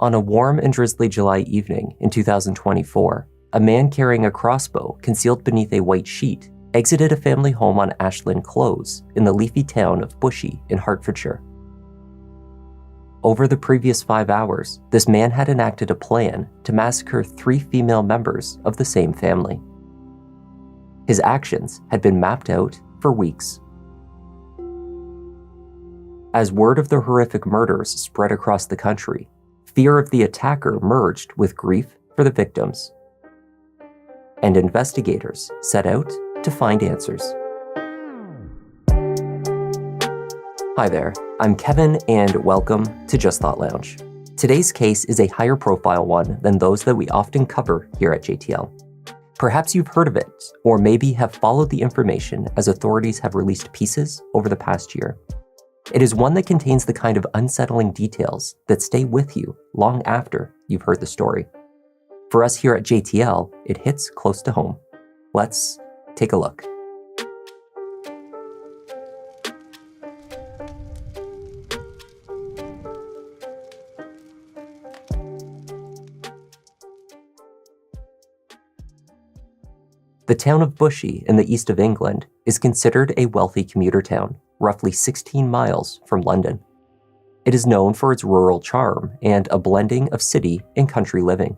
On a warm and drizzly July evening in 2024, a man carrying a crossbow concealed beneath a white sheet exited a family home on Ashlyn Close in the leafy town of Bushey in Hertfordshire. Over the previous 5 hours, this man had enacted a plan to massacre 3 female members of the same family. His actions had been mapped out for weeks. As word of the horrific murders spread across the country, fear of the attacker merged with grief for the victims. And investigators set out to find answers. Hi there, I'm Kevin and welcome to Just Thought Lounge. Today's case is a higher profile one than those that we often cover here at JTL. Perhaps you've heard of it, or maybe have followed the information as authorities have released pieces over the past year. It is one that contains the kind of unsettling details that stay with you long after you've heard the story. For us here at JTL, it hits close to home. Let's take a look. The town of Bushey in the east of England is considered a wealthy commuter town, roughly 16 miles from London. It is known for its rural charm and a blending of city and country living.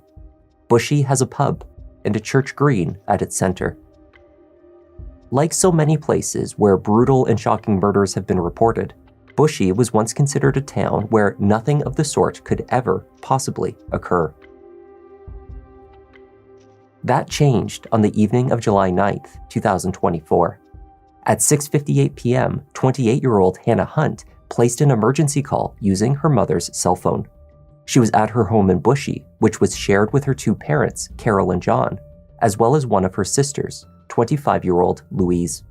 Bushey has a pub and a church green at its center. Like so many places where brutal and shocking murders have been reported, Bushey was once considered a town where nothing of the sort could ever possibly occur. That changed on the evening of July 9th, 2024. At 6:58 p.m., 28-year-old Hannah Hunt placed an emergency call using her mother's cell phone. She was at her home in Bushey, which was shared with her 2 parents, Carol and John, as well as one of her sisters, 25-year-old Louise.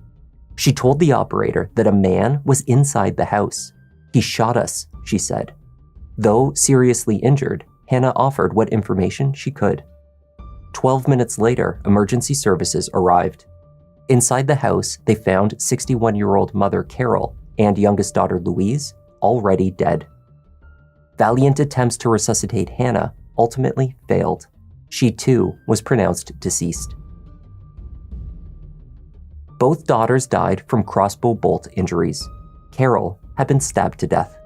She told the operator that a man was inside the house. "He shot us," she said. Though seriously injured, Hannah offered what information she could. 12 minutes later, emergency services arrived. Inside the house, they found 61-year-old mother Carol and youngest daughter Louise already dead. Valiant attempts to resuscitate Hannah ultimately failed. She too was pronounced deceased. Both daughters died from crossbow bolt injuries. Carol had been stabbed to death.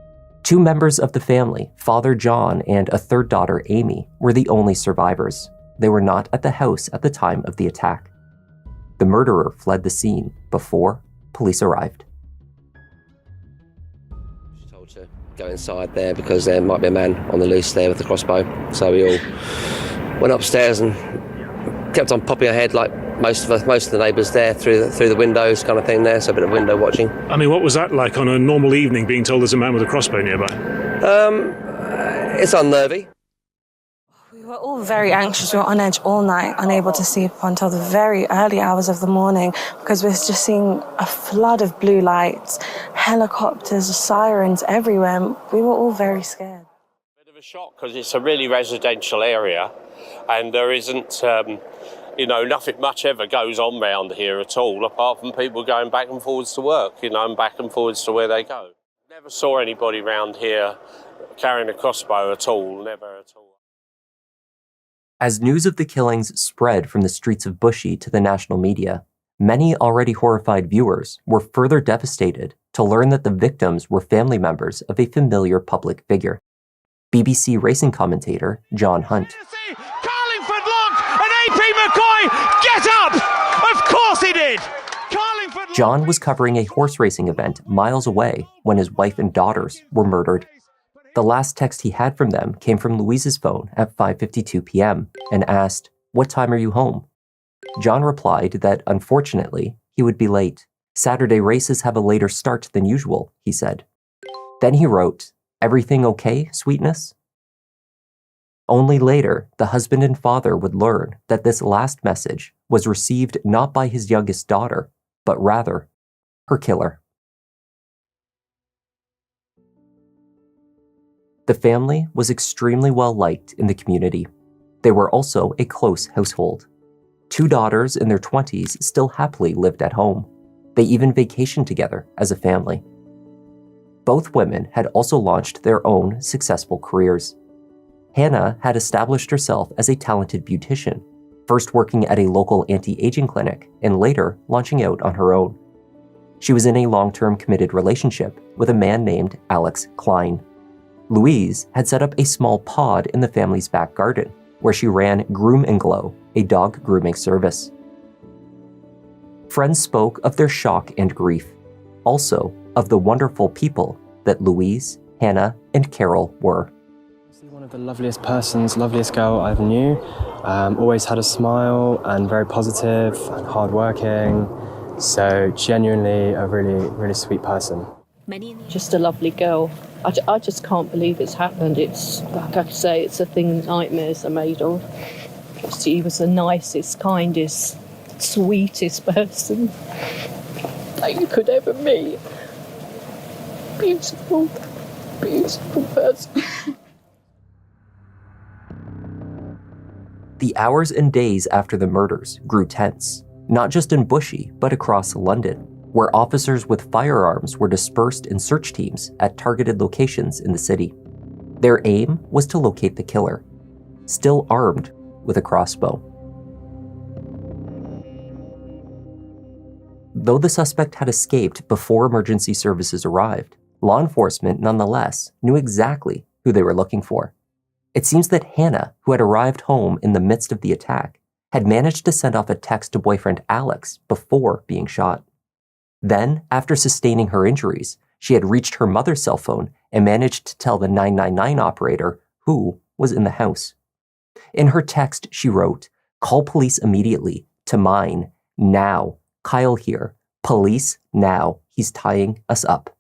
2 members of the family, Father John and a 3rd daughter Amy, were the only survivors. They were not at the house at the time of the attack. The murderer fled the scene before police arrived. She told to go inside there because there might be a man on the loose there with the crossbow. So we all went upstairs and kept on popping our head like most of the neighbours there through the windows kind of thing there, so a bit of window watching. I mean, what was that like on a normal evening, being told there's a man with a crossbow nearby? It's unnerving. We were all very anxious. We were on edge all night, unable to sleep until the very early hours of the morning because we were just seeing a flood of blue lights, helicopters, sirens everywhere. We were all very scared. Bit of a shock because it's a really residential area and there isn't, nothing much ever goes on round here at all apart from people going back and forwards to work, and back and forwards to where they go. Never saw anybody round here carrying a crossbow at all, never at all. As news of the killings spread from the streets of Bushey to the national media, many already horrified viewers were further devastated to learn that the victims were family members of a familiar public figure. BBC racing commentator John Hunt. Carlingford Lock and AP McCoy, get up! Of course he did! John was covering a horse racing event miles away when his wife and daughters were murdered. The last text he had from them came from Louise's phone at 5:52 p.m. and asked, "What time are you home?" John replied that, unfortunately, he would be late. "Saturday races have a later start than usual," he said. Then he wrote, "Everything okay, sweetness?" Only later, the husband and father would learn that this last message was received not by his youngest daughter, but rather, her killer. The family was extremely well liked in the community. They were also a close household. 2 daughters in their 20s still happily lived at home. They even vacationed together as a family. Both women had also launched their own successful careers. Hannah had established herself as a talented beautician, first working at a local anti-aging clinic and later launching out on her own. She was in a long-term committed relationship with a man named Alex Klein. Louise had set up a small pod in the family's back garden where she ran Groom and Glow, a dog grooming service. Friends spoke of their shock and grief, also of the wonderful people that Louise, Hannah, and Carol were. One of the loveliest persons, loveliest girl I ever knew. Always had a smile and very positive and hardworking. So genuinely a really, really sweet person. Just a lovely girl. I just can't believe it's happened. It's, like I say, it's a thing nightmares are made of. She was the nicest, kindest, sweetest person that you could ever meet. Beautiful, beautiful person. The hours and days after the murders grew tense, not just in Bushey, but across London, where officers with firearms were dispersed in search teams at targeted locations in the city. Their aim was to locate the killer, still armed with a crossbow. Though the suspect had escaped before emergency services arrived, law enforcement nonetheless knew exactly who they were looking for. It seems that Hannah, who had arrived home in the midst of the attack, had managed to send off a text to boyfriend Alex before being shot. Then, after sustaining her injuries, she had reached her mother's cell phone and managed to tell the 999 operator who was in the house. In her text, she wrote, "Call police immediately, to mine, now, Kyle here, police now, he's tying us up."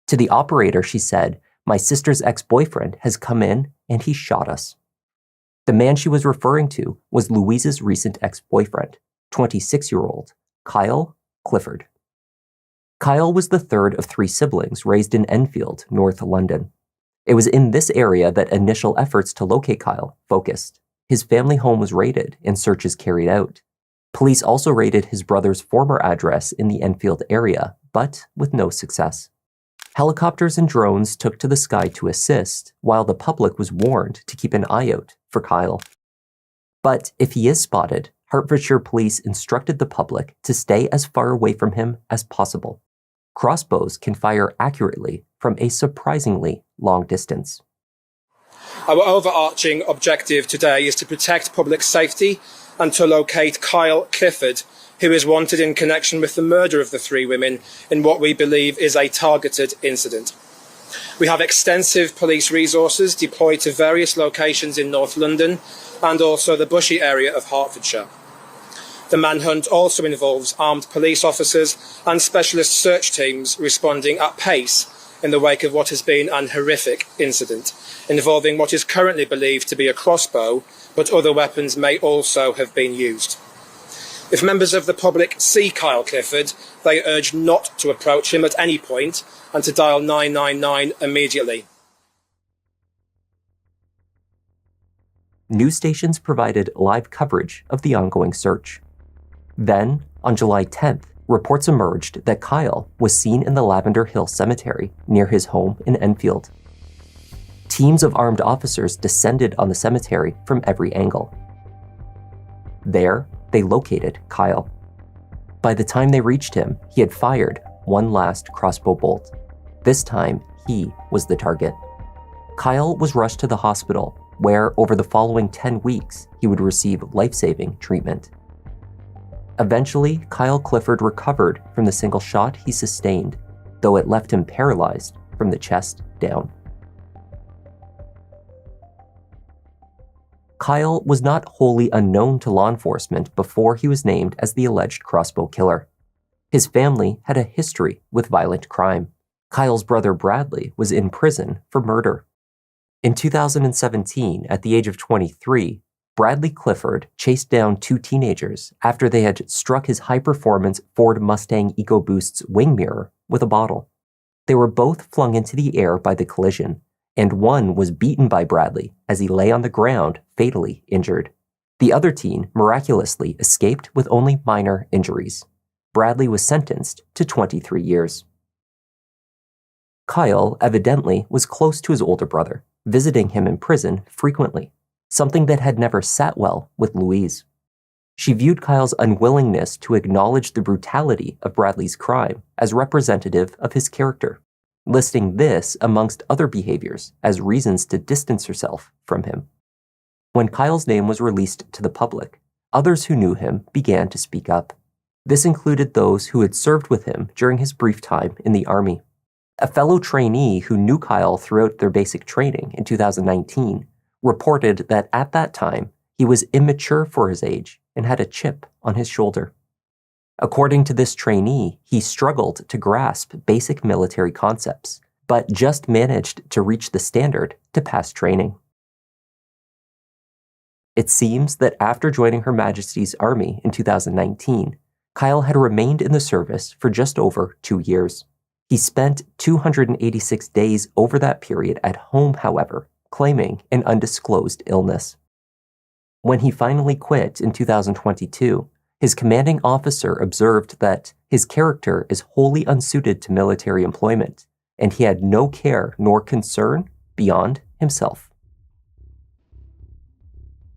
To the operator, she said, "My sister's ex-boyfriend has come in and he shot us." The man she was referring to was Louise's recent ex-boyfriend, 26-year-old Kyle Clifford. Kyle was the third of 3 siblings raised in Enfield, North London. It was in this area that initial efforts to locate Kyle focused. His family home was raided and searches carried out. Police also raided his brother's former address in the Enfield area, but with no success. Helicopters and drones took to the sky to assist, while the public was warned to keep an eye out for Kyle. But if he is spotted, Hertfordshire police instructed the public to stay as far away from him as possible. Crossbows can fire accurately from a surprisingly long distance. Our overarching objective today is to protect public safety and to locate Kyle Clifford, who is wanted in connection with the murder of the 3 women in what we believe is a targeted incident. We have extensive police resources deployed to various locations in North London and also the Bushey area of Hertfordshire. The manhunt also involves armed police officers and specialist search teams responding at pace in the wake of what has been an horrific incident involving what is currently believed to be a crossbow, but other weapons may also have been used. If members of the public see Kyle Clifford, they urge not to approach him at any point and to dial 999 immediately. News stations provided live coverage of the ongoing search. Then, on July 10th, reports emerged that Kyle was seen in the Lavender Hill Cemetery near his home in Enfield. Teams of armed officers descended on the cemetery from every angle. There, they located Kyle. By the time they reached him, he had fired one last crossbow bolt. This time, he was the target. Kyle was rushed to the hospital, where over the following 10 weeks, he would receive life-saving treatment. Eventually, Kyle Clifford recovered from the single shot he sustained, though it left him paralyzed from the chest down. Kyle was not wholly unknown to law enforcement before he was named as the alleged crossbow killer. His family had a history with violent crime. Kyle's brother Bradley was in prison for murder. In 2017, at the age of 23, Bradley Clifford chased down 2 teenagers after they had struck his high-performance Ford Mustang EcoBoost's wing mirror with a bottle. They were both flung into the air by the collision, and one was beaten by Bradley as he lay on the ground, fatally injured. The other teen miraculously escaped with only minor injuries. Bradley was sentenced to 23 years. Kyle evidently was close to his older brother, visiting him in prison frequently, something that had never sat well with Louise. She viewed Kyle's unwillingness to acknowledge the brutality of Bradley's crime as representative of his character, listing this amongst other behaviors as reasons to distance herself from him. When Kyle's name was released to the public, others who knew him began to speak up. This included those who had served with him during his brief time in the Army. A fellow trainee who knew Kyle throughout their basic training in 2019 reported that at that time he was immature for his age and had a chip on his shoulder. According to this trainee, he struggled to grasp basic military concepts, but just managed to reach the standard to pass training. It seems that after joining Her Majesty's Army in 2019, Kyle had remained in the service for just over 2 years. He spent 286 days over that period at home, however, claiming an undisclosed illness. When he finally quit in 2022, his commanding officer observed that his character is wholly unsuited to military employment, and he had no care nor concern beyond himself.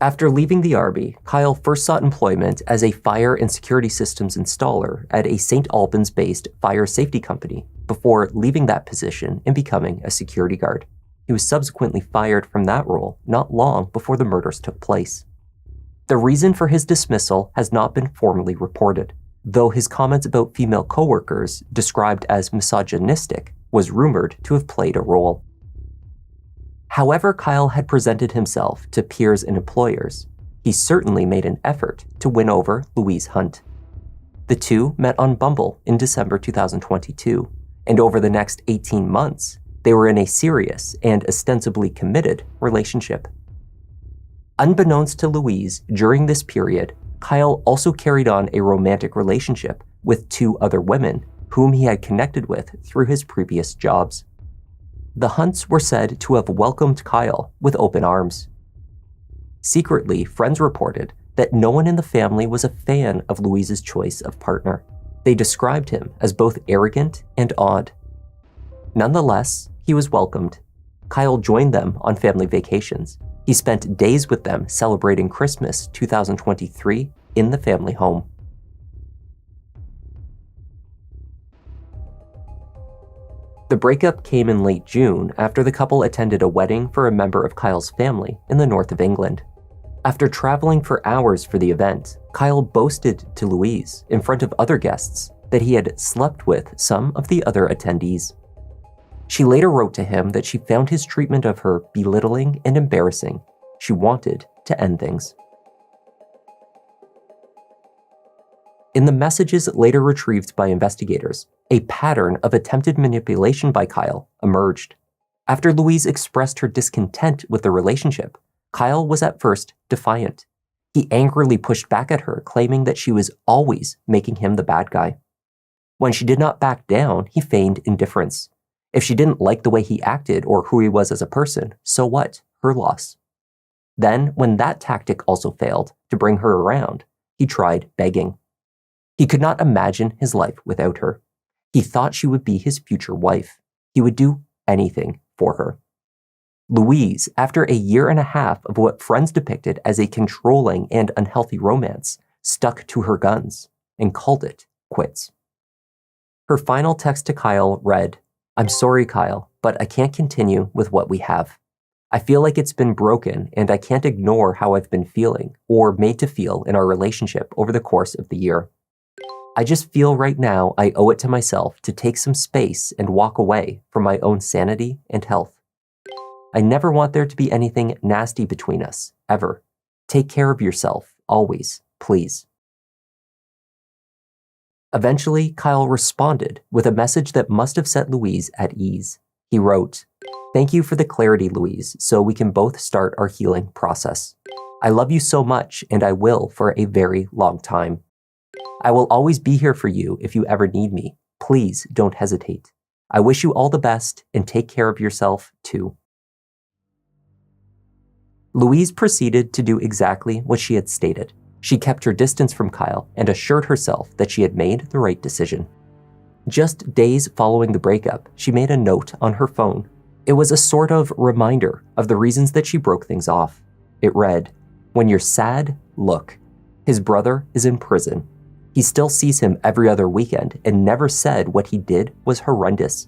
After leaving the Army, Kyle first sought employment as a fire and security systems installer at a St. Albans-based fire safety company before leaving that position and becoming a security guard. He was subsequently fired from that role not long before the murders took place. The reason for his dismissal has not been formally reported, though his comments about female coworkers, described as misogynistic, was rumored to have played a role. However Kyle had presented himself to peers and employers, he certainly made an effort to win over Louise Hunt. The two met on Bumble in December 2022, and over the next 18 months, they were in a serious and ostensibly committed relationship. Unbeknownst to Louise, during this period, Kyle also carried on a romantic relationship with 2 other women whom he had connected with through his previous jobs. The Hunts were said to have welcomed Kyle with open arms. Secretly, friends reported that no one in the family was a fan of Louise's choice of partner. They described him as both arrogant and odd. Nonetheless, he was welcomed. Kyle joined them on family vacations. He spent days with them celebrating Christmas 2023 in the family home. The breakup came in late June after the couple attended a wedding for a member of Kyle's family in the north of England. After traveling for hours for the event, Kyle boasted to Louise, in front of other guests, that he had slept with some of the other attendees. She later wrote to him that she found his treatment of her belittling and embarrassing. She wanted to end things. In the messages later retrieved by investigators, a pattern of attempted manipulation by Kyle emerged. After Louise expressed her discontent with the relationship, Kyle was at first defiant. He angrily pushed back at her, claiming that she was always making him the bad guy. When she did not back down, he feigned indifference. If she didn't like the way he acted or who he was as a person, so what? Her loss. Then, when that tactic also failed to bring her around, he tried begging. He could not imagine his life without her. He thought she would be his future wife. He would do anything for her. Louise, after a year and a half of what friends depicted as a controlling and unhealthy romance, stuck to her guns and called it quits. Her final text to Kyle read, "I'm sorry, Kyle, but I can't continue with what we have. I feel like it's been broken and I can't ignore how I've been feeling or made to feel in our relationship over the course of the year. I just feel right now I owe it to myself to take some space and walk away for my own sanity and health. I never want there to be anything nasty between us, ever. Take care of yourself, always, please." Eventually, Kyle responded with a message that must have set Louise at ease. He wrote, "Thank you for the clarity, Louise, so we can both start our healing process. I love you so much, and I will for a very long time. I will always be here for you if you ever need me. Please don't hesitate. I wish you all the best and take care of yourself too." Louise proceeded to do exactly what she had stated. She kept her distance from Kyle and assured herself that she had made the right decision. Just days following the breakup, she made a note on her phone. It was a sort of reminder of the reasons that she broke things off. It read, "When you're sad, look. His brother is in prison. He still sees him every other weekend and never said what he did was horrendous.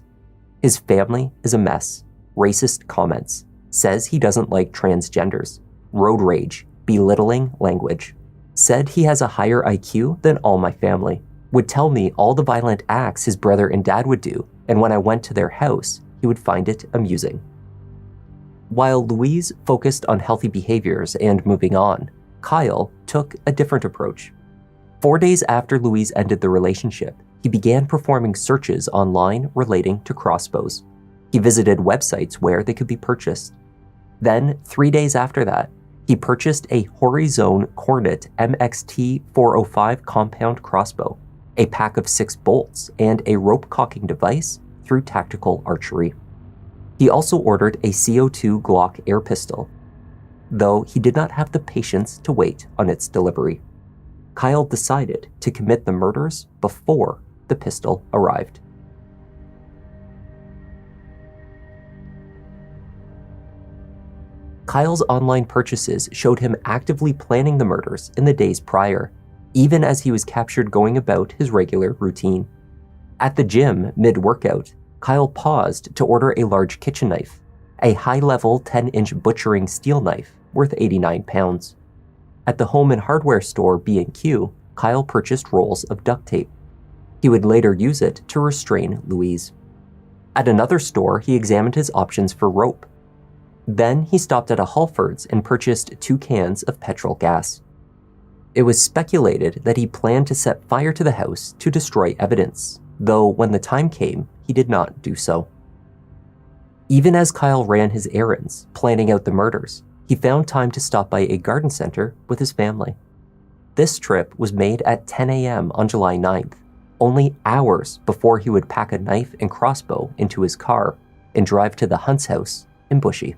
His family is a mess. Racist comments. Says he doesn't like transgenders. Road rage. Belittling language. Said he has a higher IQ than all my family. Would tell me all the violent acts his brother and dad would do, and when I went to their house, he would find it amusing." While Louise focused on healthy behaviors and moving on, Kyle took a different approach. 4 days after Louise ended the relationship, he began performing searches online relating to crossbows. He visited websites where they could be purchased. Then, 3 days after that, he purchased a Horizon Cornet MXT 405 compound crossbow, a pack of 6 bolts, and a rope cocking device through Tactical Archery. He also ordered a CO2 Glock air pistol, though he did not have the patience to wait on its delivery. Kyle decided to commit the murders before the pistol arrived. Kyle's online purchases showed him actively planning the murders in the days prior, even as he was captured going about his regular routine. At the gym, mid-workout, Kyle paused to order a large kitchen knife, a high-level 10-inch butchering steel knife worth 89 pounds. At the home and hardware store B&Q, Kyle purchased rolls of duct tape. He would later use it to restrain Louise. At another store, he examined his options for rope. Then he stopped at a Halfords and purchased 2 cans of petrol gas. It was speculated that he planned to set fire to the house to destroy evidence, though when the time came, he did not do so. Even as Kyle ran his errands, planning out the murders, he found time to stop by a garden center with his family. This trip was made at 10 a.m. on July 9th, only hours before he would pack a knife and crossbow into his car and drive to the Hunt's house in Bushey.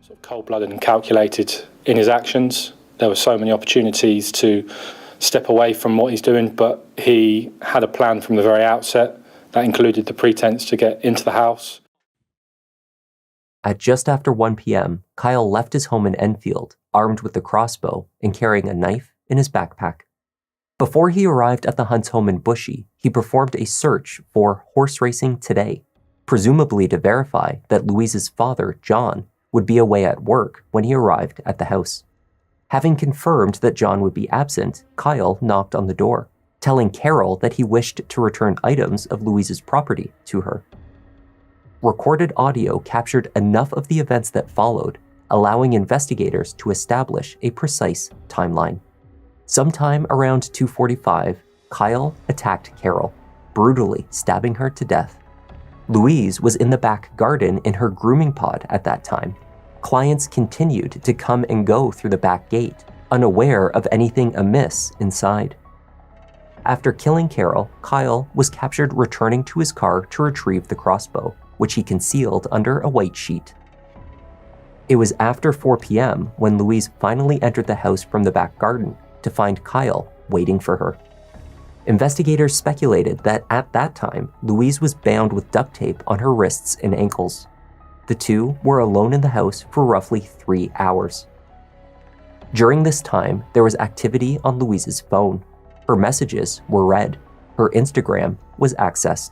Sort of cold-blooded and calculated in his actions. There were so many opportunities to step away from what he's doing, but he had a plan from the very outset that included the pretense to get into the house. At just after 1 p.m., Kyle left his home in Enfield, armed with the crossbow and carrying a knife in his backpack. Before he arrived at the Hunt's home in Bushey, he performed a search for Horse Racing Today, presumably to verify that Louise's father, John, would be away at work when he arrived at the house. Having confirmed that John would be absent, Kyle knocked on the door, telling Carol that he wished to return items of Louise's property to her. Recorded audio captured enough of the events that followed, allowing investigators to establish a precise timeline. Sometime around 2:45, Kyle attacked Carol, brutally stabbing her to death. Louise was in the back garden in her grooming pod at that time. Clients continued to come and go through the back gate, unaware of anything amiss inside. After killing Carol, Kyle was captured returning to his car to retrieve the crossbow, which he concealed under a white sheet. It was after 4 p.m. when Louise finally entered the house from the back garden to find Kyle waiting for her. Investigators speculated that at that time, Louise was bound with duct tape on her wrists and ankles. The two were alone in the house for roughly 3 hours. During this time, there was activity on Louise's phone. Her messages were read. Her Instagram was accessed.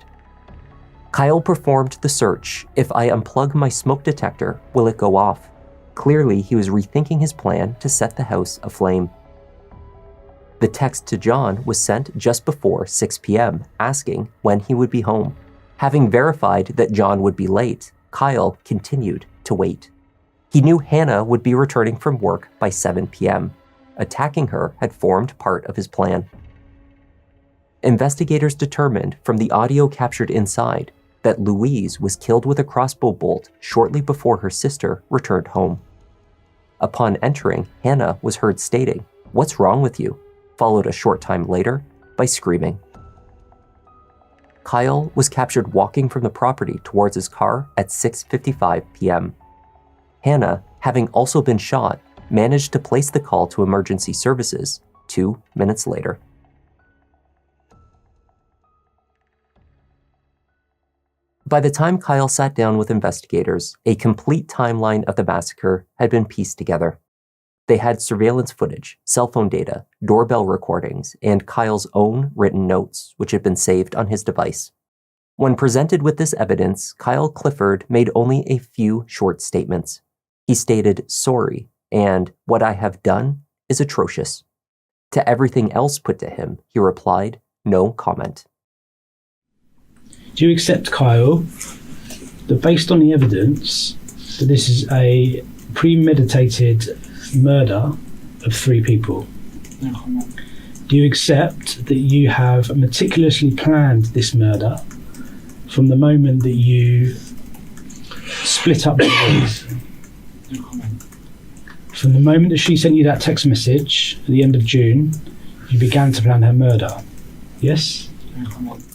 Kyle performed the search. If I unplug my smoke detector, will it go off? Clearly, he was rethinking his plan to set the house aflame. The text to John was sent just before 6 p.m., asking when he would be home. Having verified that John would be late, Kyle continued to wait. He knew Hannah would be returning from work by 7 p.m. Attacking her had formed part of his plan. Investigators determined from the audio captured inside that Louise was killed with a crossbow bolt shortly before her sister returned home. Upon entering, Hannah was heard stating, "What's wrong with you?" followed a short time later by screaming. Kyle was captured walking from the property towards his car at 6:55 p.m. Hannah, having also been shot, managed to place the call to emergency services 2 minutes later. By the time Kyle sat down with investigators, a complete timeline of the massacre had been pieced together. They had surveillance footage, cell phone data, doorbell recordings, and Kyle's own written notes, which had been saved on his device. When presented with this evidence, Kyle Clifford made only a few short statements. He stated, "Sorry," and "What I have done is atrocious." To everything else put to him, he replied, "No comment." Do you accept, Kyle, that based on the evidence, that this is a premeditated murder of 3 people? No comment. Do you accept that you have meticulously planned this murder from the moment that you split up Louise? No comment. From the moment that she sent you that text message at the end of June, you began to plan her murder? Yes? No comment.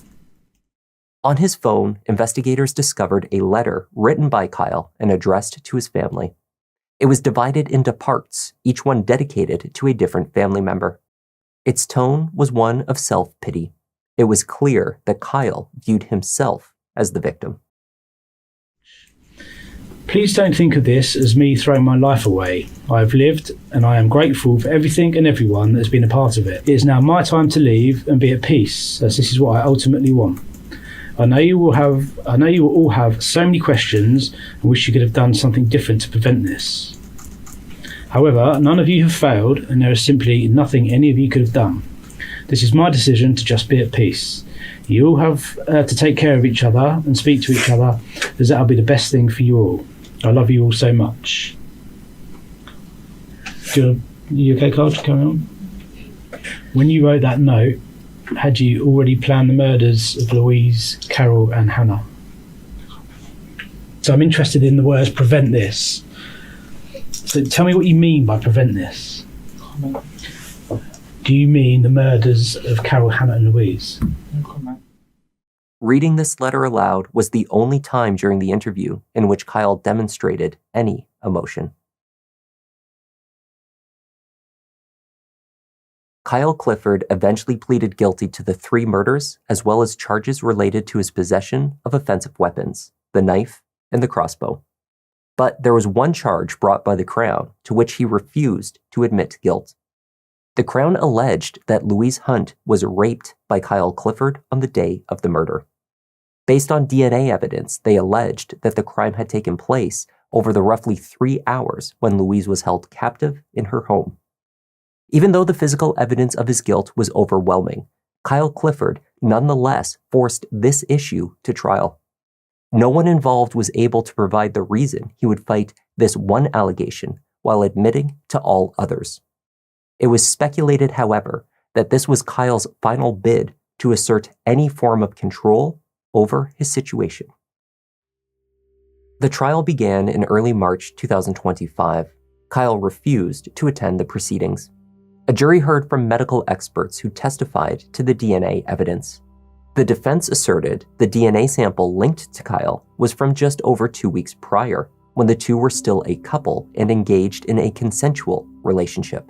On his phone, investigators discovered a letter written by Kyle and addressed to his family. It was divided into parts, each one dedicated to a different family member. Its tone was one of self-pity. It was clear that Kyle viewed himself as the victim. Please don't think of this as me throwing my life away. I have lived, and I am grateful for everything and everyone that has been a part of it. It is now my time to leave and be at peace, as this is what I ultimately want. I know you will all have so many questions and wish you could have done something different to prevent this. However, none of you have failed, and there is simply nothing any of you could have done. This is my decision to just be at peace. You all have to take care of each other and speak to each other, as that will be the best thing for you all. I love you all so much. You okay, Carl, to carry on? When you wrote that note, had you already planned the murders of Louise, Carol and Hannah? So I'm interested in the words "prevent this." So tell me what you mean by "prevent this." Comment. Do you mean the murders of Carol, Hannah and Louise? No comment. Reading this letter aloud was the only time during the interview in which Kyle demonstrated any emotion. Kyle Clifford eventually pleaded guilty to the 3 murders, as well as charges related to his possession of offensive weapons, the knife and the crossbow. But there was one charge brought by the Crown to which he refused to admit guilt. The Crown alleged that Louise Hunt was raped by Kyle Clifford on the day of the murder. Based on DNA evidence, they alleged that the crime had taken place over the roughly 3 hours when Louise was held captive in her home. Even though the physical evidence of his guilt was overwhelming, Kyle Clifford nonetheless forced this issue to trial. No one involved was able to provide the reason he would fight this one allegation while admitting to all others. It was speculated, however, that this was Kyle's final bid to assert any form of control over his situation. The trial began in early March 2025. Kyle refused to attend the proceedings. A jury heard from medical experts who testified to the DNA evidence. The defense asserted the DNA sample linked to Kyle was from just over 2 weeks prior, when the two were still a couple and engaged in a consensual relationship.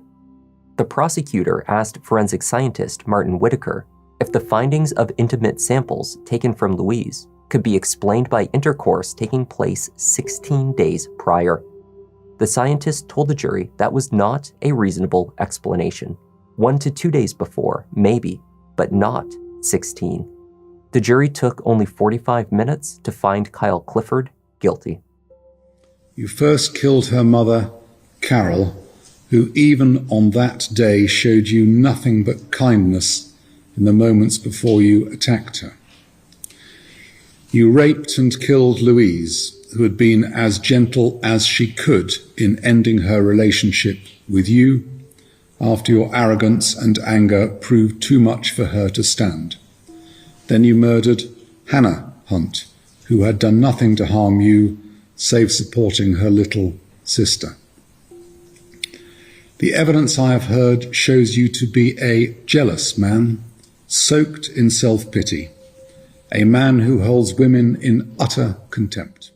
The prosecutor asked forensic scientist Martin Whitaker if the findings of intimate samples taken from Louise could be explained by intercourse taking place 16 days prior. The scientist told the jury that was not a reasonable explanation. 1 to 2 days before, maybe, but not 16. The jury took only 45 minutes to find Kyle Clifford guilty. You first killed her mother, Carol, who even on that day showed you nothing but kindness in the moments before you attacked her. You raped and killed Louise, who had been as gentle as she could in ending her relationship with you after your arrogance and anger proved too much for her to stand. Then you murdered Hannah Hunt, who had done nothing to harm you save supporting her little sister. The evidence I have heard shows you to be a jealous man, soaked in self-pity, a man who holds women in utter contempt.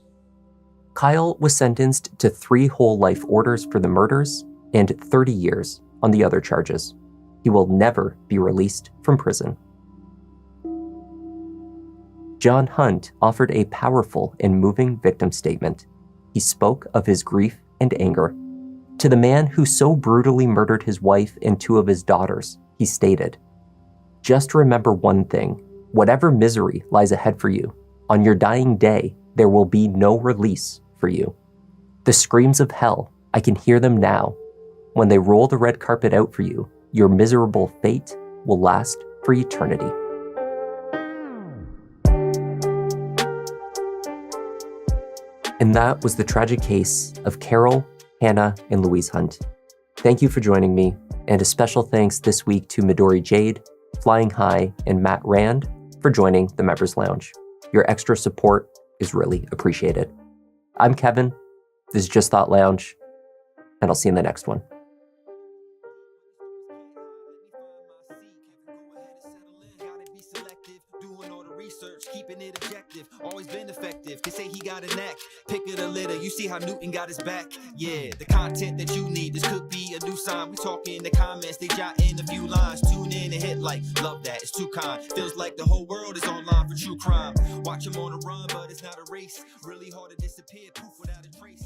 Kyle was sentenced to 3 whole life orders for the murders and 30 years on the other charges. He will never be released from prison. John Hunt offered a powerful and moving victim statement. He spoke of his grief and anger. To the man who so brutally murdered his wife and 2 of his daughters, he stated, "Just remember one thing. Whatever misery lies ahead for you, on your dying day, there will be no release for you. The screams of hell, I can hear them now. When they roll the red carpet out for you, your miserable fate will last for eternity." And that was the tragic case of Carol, Hannah, and Louise Hunt. Thank you for joining me, and a special thanks this week to Midori Jade, Flying High, and Matt Rand for joining the Members Lounge. Your extra support is really appreciated. I'm Kevin, this is Just Thought Lounge, and I'll see you in the next one. Keeping it objective, always been effective. They say he got a knack, pick of the litter. You see how Newton got his back. Yeah, the content that you need, this could be a new sign. We talking in the comments, they jot in a few lines. Tune in and hit like, love that, it's too kind. Feels like the whole world is online for true crime. Watch him on the run, but it's not a race. Really hard to disappear, poof, without a trace.